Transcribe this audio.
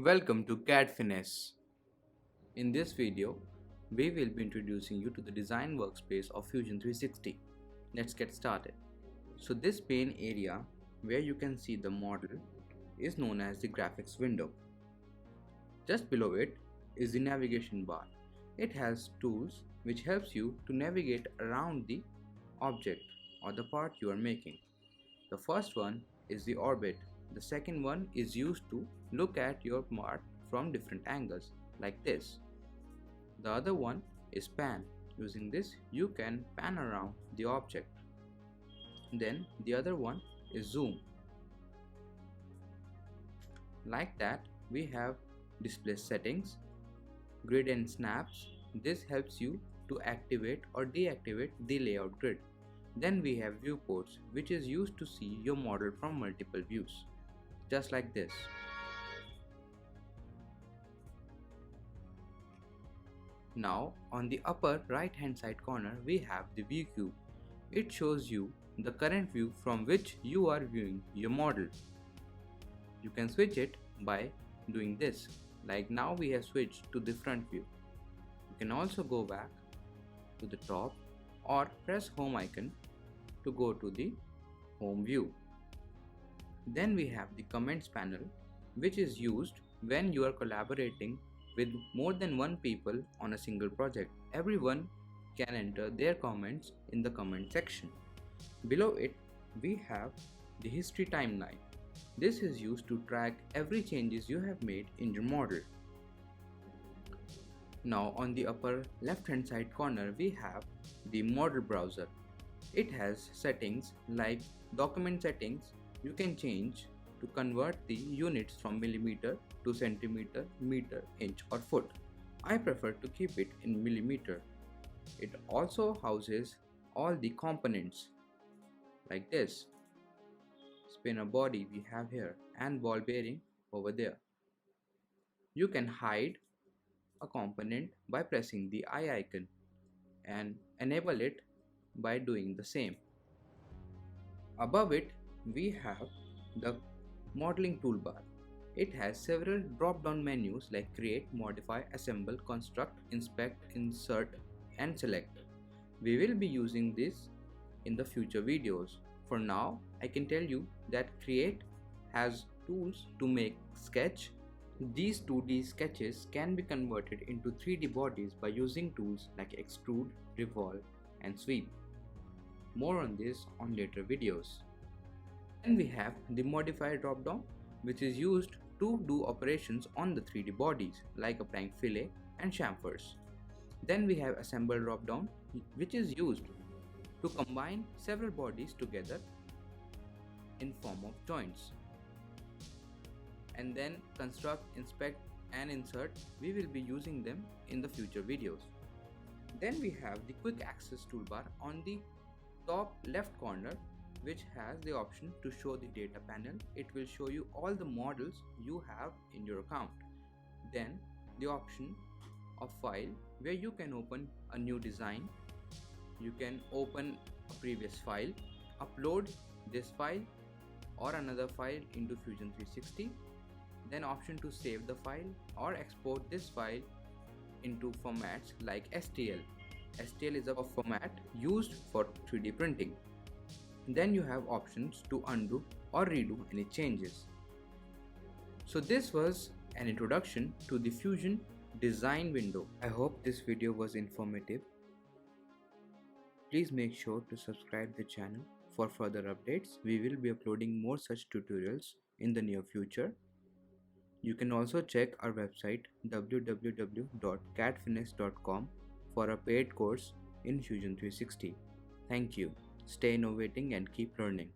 Welcome to CADFinesse. In this video, we will be introducing you to the design workspace of Fusion 360. Let's get started. So this pane area where you can see the model is known as the graphics window. Just below it is the navigation bar. It has tools which helps you to navigate around the object or the part you are making. The first one is the orbit. The second one is used to look at your part from different angles like this. The other one is pan. Using this you can pan around the object. Then the other one is zoom. Like that we have display settings, grid and snaps. This helps you to activate or deactivate the layout grid. Then we have viewports, which is used to see your model from multiple views, just like this. Now on the upper right hand side corner we have the view cube. It shows you the current view from which you are viewing your model. You can switch it by doing this. Like now we have switched to the front view. You can also go back to the top or press home icon to go to the home view. Then we have the comments panel, which is used when you are collaborating with more than one people on a single project. Everyone can enter their comments in the comment section. Below it we have the history timeline. This is used to track every changes you have made in your model. Now on the upper left hand side corner we have the model browser. It has settings like document settings. You can change to convert the units from millimeter to centimeter, meter, inch or foot. I prefer to keep it in millimeter. It also houses all the components like this. Spinner body we have here and ball bearing over there. You can hide a component by pressing the eye icon and enable it by doing the same. Above it we have the modeling toolbar. It has several drop-down menus like create, modify, assemble, construct, inspect, insert and select. We will be using this in the future videos. For now I can tell you that create has tools to make sketch. These 2D sketches can be converted into 3D bodies by using tools like extrude, revolve and sweep. More on this on later videos. Then we have the modify drop-down, which is used to do operations on the 3D bodies like applying fillet and chamfers. Then we have assemble drop-down, which is used to combine several bodies together in form of joints. And then construct, inspect and insert, we will be using them in the future videos. Then we have the quick access toolbar on the top left corner, which has the option to show the data panel. It will show you all the models you have in your account. Then the option of file, where you can open a new design. You can open a previous file, upload this file or another file into Fusion 360. Then option to save the file or export this file into formats like STL. STL is a format used for 3D printing. Then you have options to undo or redo any changes. So this was an introduction to the Fusion design window. I hope this video was informative. Please make sure to subscribe the channel for further updates. We will be uploading more such tutorials in the near future. You can also check our website www.cadfinesse.com for a paid course in Fusion 360. Thank you. Stay innovating and keep learning.